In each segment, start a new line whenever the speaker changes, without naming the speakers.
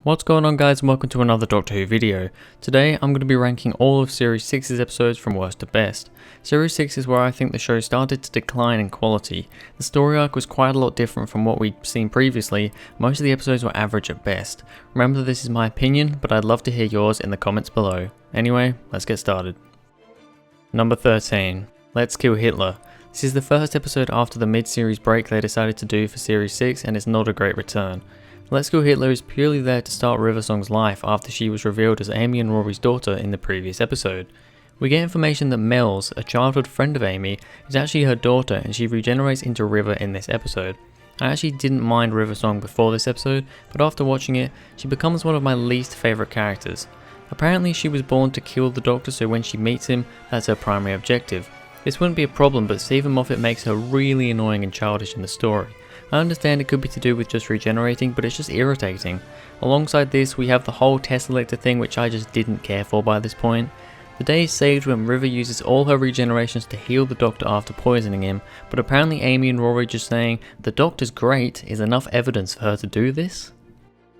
What's going on, guys, and welcome to another Doctor Who video. Today I'm going to be ranking all of Series 6's episodes from worst to best. Series 6 is where I think the show started to decline in quality. The story arc was quite a lot different from what we'd seen previously. Most of the episodes were average at best. Remember, this is my opinion, but I'd love to hear yours in the comments below. Anyway, let's get started. Number 13. Let's Kill Hitler. This is the first episode after the mid-series break they decided to do for Series 6, and it's not a great return. Let's Kill Hitler is purely there to start River Song's life after she was revealed as Amy and Rory's daughter in the previous episode. We get information that Mel's, a childhood friend of Amy, is actually her daughter, and she regenerates into River in this episode. I actually didn't mind River Song before this episode, but after watching it, she becomes one of my least favourite characters. Apparently she was born to kill the Doctor, so when she meets him, that's her primary objective. This wouldn't be a problem, but Stephen Moffat makes her really annoying and childish in the story. I understand it could be to do with just regenerating, but it's just irritating. Alongside this, we have the whole Tesselector thing, which I just didn't care for by this point. The day is saved when River uses all her regenerations to heal the Doctor after poisoning him, but apparently Amy and Rory just saying, "The Doctor's great," is enough evidence for her to do this?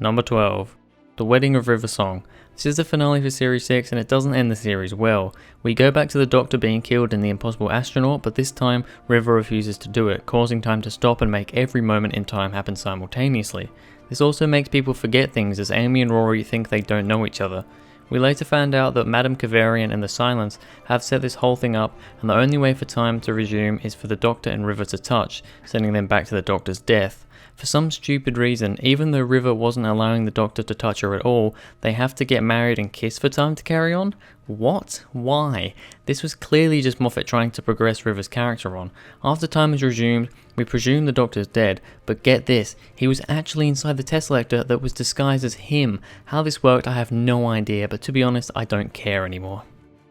Number 12. The Wedding of River Song. This is the finale for Series 6, and it doesn't end the series well. We go back to the Doctor being killed in the impossible astronaut, but this time River refuses to do it, causing time to stop and make every moment in time happen simultaneously. This also makes people forget things, as Amy and Rory think they don't know each other. We later found out that Madame Kavarian and the Silence have set this whole thing up, and the only way for time to resume is for the Doctor and River to touch, sending them back to the Doctor's death. For some stupid reason, even though River wasn't allowing the Doctor to touch her at all, they have to get married and kiss for time to carry on? What? Why? This was clearly just Moffat trying to progress River's character on. After time is resumed, we presume the Doctor's dead, but get this, he was actually inside the Tesselector that was disguised as him. How this worked I have no idea, but to be honest I don't care anymore.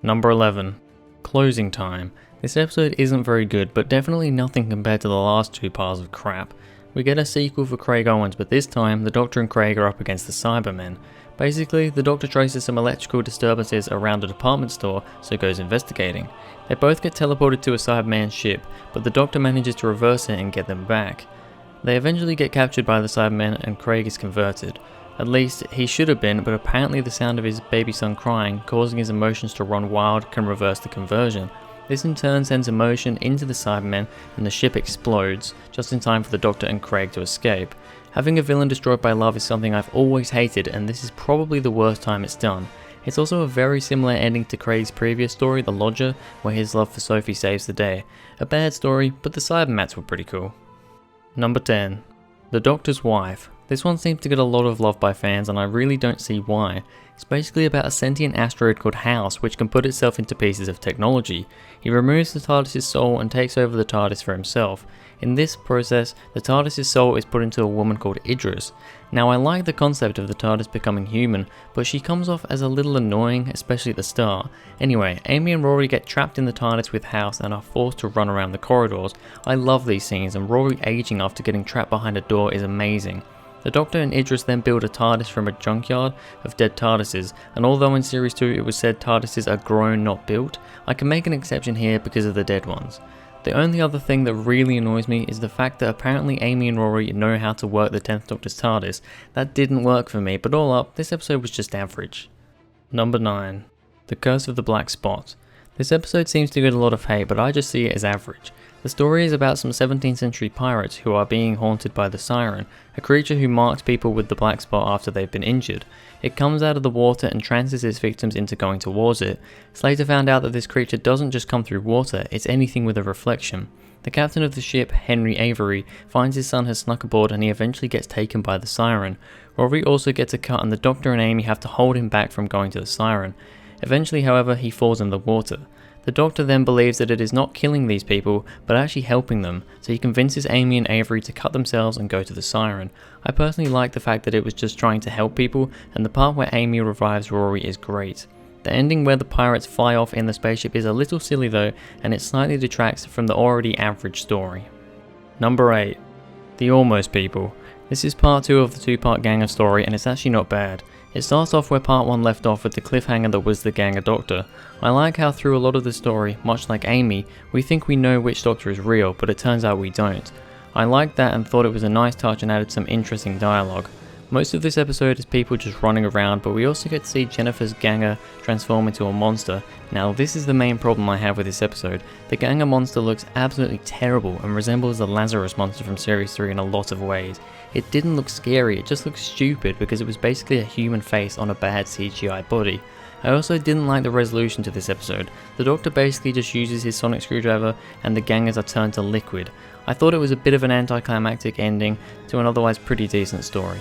Number 11. Closing Time. This episode isn't very good, but definitely nothing compared to the last two piles of crap. We get a sequel for Craig Owens, but this time the Doctor and Craig are up against the Cybermen. Basically, the Doctor traces some electrical disturbances around a department store, so goes investigating. They both get teleported to a Cyberman ship, but the Doctor manages to reverse it and get them back. They eventually get captured by the Cybermen and Craig is converted. At least, he should have been, but apparently the sound of his baby son crying, causing his emotions to run wild, can reverse the conversion. This in turn sends emotion into the Cybermen and the ship explodes, just in time for the Doctor and Craig to escape. Having a villain destroyed by love is something I've always hated, and this is probably the worst time it's done. It's also a very similar ending to Craig's previous story, The Lodger, where his love for Sophie saves the day. A bad story, but the Cybermats were pretty cool. Number 10. The Doctor's Wife. This one seems to get a lot of love by fans, and I really don't see why. It's basically about a sentient asteroid called House, which can put itself into pieces of technology. He removes the TARDIS's soul and takes over the TARDIS for himself. In this process, the TARDIS's soul is put into a woman called Idris. Now, I like the concept of the TARDIS becoming human, but she comes off as a little annoying, especially at the start. Anyway, Amy and Rory get trapped in the TARDIS with House and are forced to run around the corridors. I love these scenes, and Rory aging after getting trapped behind a door is amazing. The Doctor and Idris then build a TARDIS from a junkyard of dead TARDISes, and although in Series 2 it was said TARDISes are grown, not built, I can make an exception here because of the dead ones. The only other thing that really annoys me is the fact that apparently Amy and Rory know how to work the 10th Doctor's TARDIS. That didn't work for me, but all up, this episode was just average. Number 9. The Curse of the Black Spot. This episode seems to get a lot of hate, but I just see it as average. The story is about some 17th century pirates who are being haunted by the Siren, a creature who marks people with the black spot after they've been injured. It comes out of the water and trances its victims into going towards it. Slater found out that this creature doesn't just come through water, it's anything with a reflection. The captain of the ship, Henry Avery, finds his son has snuck aboard and he eventually gets taken by the Siren. Rory also gets a cut and the Doctor and Amy have to hold him back from going to the Siren. Eventually, however, he falls in the water. The Doctor then believes that it is not killing these people, but actually helping them, so he convinces Amy and Avery to cut themselves and go to the Siren. I personally like the fact that it was just trying to help people, and the part where Amy revives Rory is great. The ending where the pirates fly off in the spaceship is a little silly though, and it slightly detracts from the already average story. Number 8. The Almost People. This is part 2 of the two-part Ganger story, and it's actually not bad. It starts off where part 1 left off with the cliffhanger that was the Ganger Doctor. I like how through a lot of the story, much like Amy, we think we know which Doctor is real, but it turns out we don't. I liked that and thought it was a nice touch and added some interesting dialogue. Most of this episode is people just running around, but we also get to see Jennifer's ganger transform into a monster. Now this is the main problem I have with this episode. The ganger monster looks absolutely terrible and resembles the Lazarus monster from series 3 in a lot of ways. It didn't look scary, it just looked stupid because it was basically a human face on a bad CGI body. I also didn't like the resolution to this episode. The Doctor basically just uses his sonic screwdriver and the gangers are turned to liquid. I thought it was a bit of an anticlimactic ending to an otherwise pretty decent story.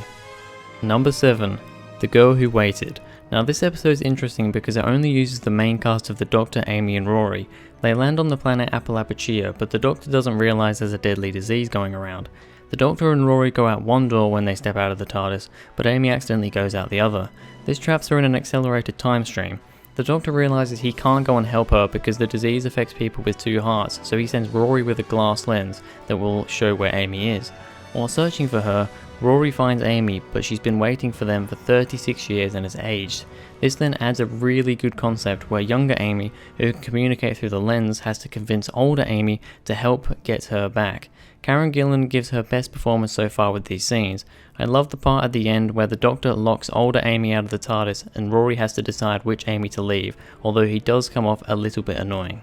Number 7. The Girl Who Waited. Now this episode is interesting because it only uses the main cast of the Doctor, Amy and Rory. They land on the planet Apalachia, but the Doctor doesn't realise there's a deadly disease going around. The Doctor and Rory go out one door when they step out of the TARDIS, but Amy accidentally goes out the other. This traps her in an accelerated time stream. The Doctor realises he can't go and help her because the disease affects people with 2 hearts, so he sends Rory with a glass lens that will show where Amy is. While searching for her, Rory finds Amy, but she's been waiting for them for 36 years and has aged. This then adds a really good concept where younger Amy, who can communicate through the lens, has to convince older Amy to help get her back. Karen Gillan gives her best performance so far with these scenes. I love the part at the end where the Doctor locks older Amy out of the TARDIS and Rory has to decide which Amy to leave, although he does come off a little bit annoying.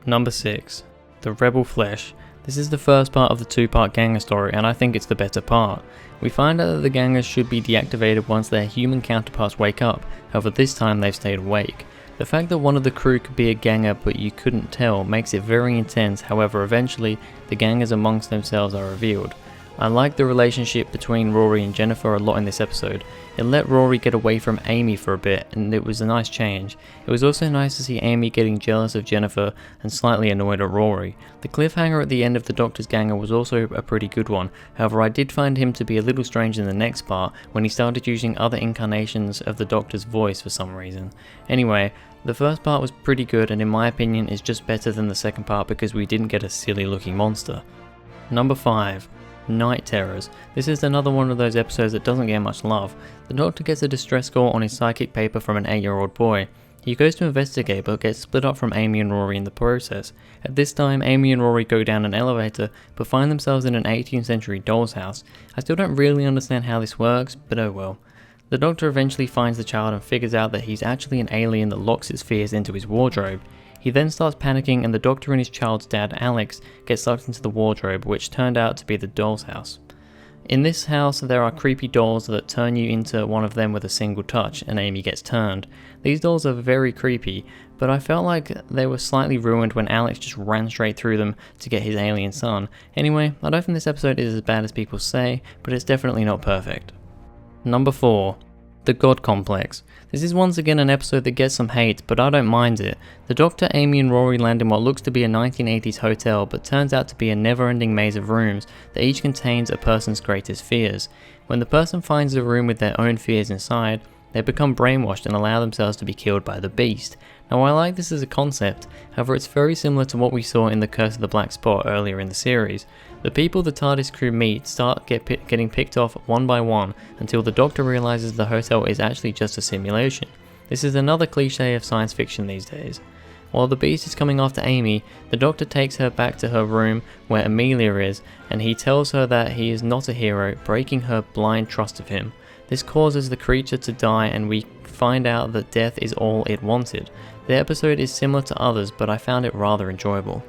Number 6. The Rebel Flesh. This is the first part of the 2-part Ganger story and I think it's the better part. We find out that the Gangers should be deactivated once their human counterparts wake up, however this time they've stayed awake. The fact that one of the crew could be a Ganger but you couldn't tell makes it very intense, however eventually the Gangers amongst themselves are revealed. I like the relationship between Rory and Jennifer a lot in this episode. It let Rory get away from Amy for a bit and it was a nice change. It was also nice to see Amy getting jealous of Jennifer and slightly annoyed at Rory. The cliffhanger at the end of the Doctor's Ganger was also a pretty good one, however I did find him to be a little strange in the next part when he started using other incarnations of the Doctor's voice for some reason. Anyway, the first part was pretty good and in my opinion is just better than the second part because we didn't get a silly looking monster. Number 5. Night Terrors. This is another one of those episodes that doesn't get much love. The Doctor gets a distress call on his psychic paper from an 8-year-old boy. He goes to investigate but gets split up from Amy and Rory in the process. At this time, Amy and Rory go down an elevator but find themselves in an 18th century doll's house. I still don't really understand how this works, but oh well. The Doctor eventually finds the child and figures out that he's actually an alien that locks its fears into his wardrobe. He then starts panicking and the Doctor and his child's dad, Alex, get sucked into the wardrobe, which turned out to be the doll's house. In this house there are creepy dolls that turn you into one of them with a single touch, and Amy gets turned. These dolls are very creepy, but I felt like they were slightly ruined when Alex just ran straight through them to get his alien son. Anyway, I don't think this episode is as bad as people say, but it's definitely not perfect. Number 4. The God Complex. This is once again an episode that gets some hate, but I don't mind it. The Doctor, Amy and Rory land in what looks to be a 1980s hotel, but turns out to be a never-ending maze of rooms that each contains a person's greatest fears. When the person finds a room with their own fears inside, they become brainwashed and allow themselves to be killed by the Beast. Now I like this as a concept, however it's very similar to what we saw in The Curse of the Black Spot earlier in the series. The people the TARDIS crew meet start getting picked off one by one until the Doctor realises the hotel is actually just a simulation. This is another cliche of science fiction these days. While the Beast is coming after Amy, the Doctor takes her back to her room where Amelia is, and he tells her that he is not a hero, breaking her blind trust of him. This causes the creature to die and we find out that death is all it wanted. The episode is similar to others, but I found it rather enjoyable.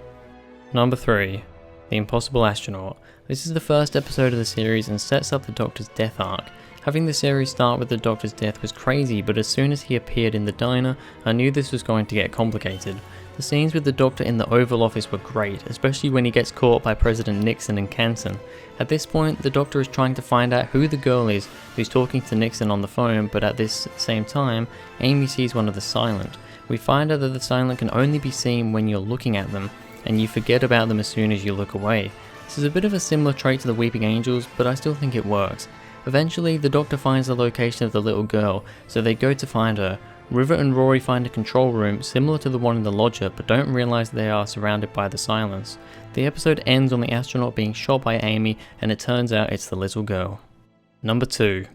Number 3. The Impossible Astronaut. This is the first episode of the series and sets up the Doctor's death arc. Having the series start with the Doctor's death was crazy, but as soon as he appeared in the diner, I knew this was going to get complicated. The scenes with the Doctor in the Oval Office were great, especially when he gets caught by President Nixon and Canson. At this point, the Doctor is trying to find out who the girl is who's talking to Nixon on the phone, but at this same time, Amy sees one of the Silent. We find out that the Silent can only be seen when you're looking at them, and you forget about them as soon as you look away. This is a bit of a similar trait to the Weeping Angels, but I still think it works. Eventually, the Doctor finds the location of the little girl, so they go to find her. River and Rory find a control room similar to the one in the lodger, but don't realise they are surrounded by the Silence. The episode ends on the astronaut being shot by Amy, and it turns out it's the little girl. Number 2.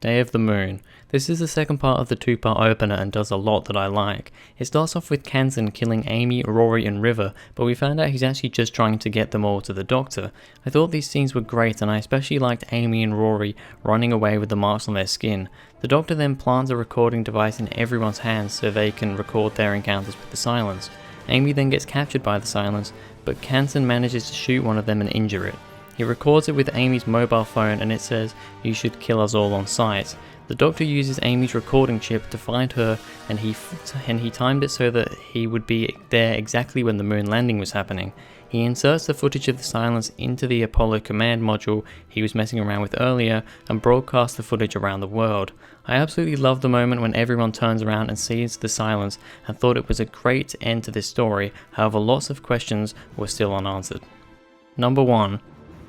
Day of the Moon. This is the second part of the two-part opener and does a lot that I like. It starts off with Kansan killing Amy, Rory and River, but we found out he's actually just trying to get them all to the doctor. I thought these scenes were great and I especially liked Amy and Rory running away with the marks on their skin. The doctor then plants a recording device in everyone's hands so they can record their encounters with the Silence. Amy then gets captured by the Silence, but Kansan manages to shoot one of them and injure it. He records it with Amy's mobile phone and it says, "You should kill us all on sight." The doctor uses Amy's recording chip to find her and he timed it so that he would be there exactly when the moon landing was happening. He inserts the footage of the Silence into the Apollo command module he was messing around with earlier and broadcasts the footage around the world. I absolutely love the moment when everyone turns around and sees the Silence and thought it was a great end to this story, however lots of questions were still unanswered. Number 1.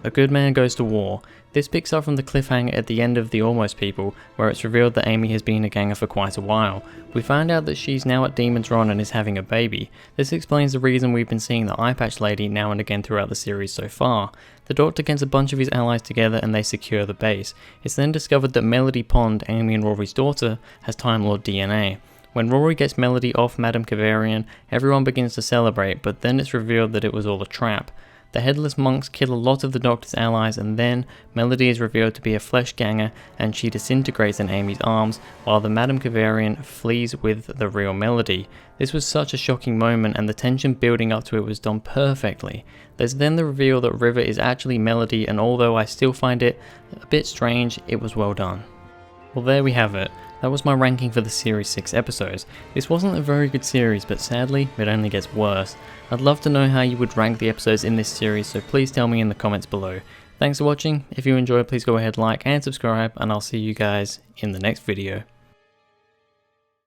A Good Man Goes to War. This picks up from the cliffhanger at the end of The Almost People, where it's revealed that Amy has been a ganger for quite a while. We find out that she's now at Demon's Run and is having a baby. This explains the reason we've been seeing the Eye Patch Lady now and again throughout the series so far. The Doctor gets a bunch of his allies together and they secure the base. It's then discovered that Melody Pond, Amy and Rory's daughter, has Time Lord DNA. When Rory gets Melody off Madame Kavarian, everyone begins to celebrate, but then it's revealed that it was all a trap. The Headless Monks kill a lot of the Doctor's allies and then Melody is revealed to be a flesh ganger and she disintegrates in Amy's arms while the Madame Kavarian flees with the real Melody. This was such a shocking moment and the tension building up to it was done perfectly. There's then the reveal that River is actually Melody, and although I still find it a bit strange, it was well done. Well, there we have it. That was my ranking for the series 6 episodes. This wasn't a very good series, but sadly, it only gets worse. I'd love to know how you would rank the episodes in this series, so please tell me in the comments below. Thanks for watching. If you enjoyed, please go ahead, like and subscribe, and I'll see you guys in the next video.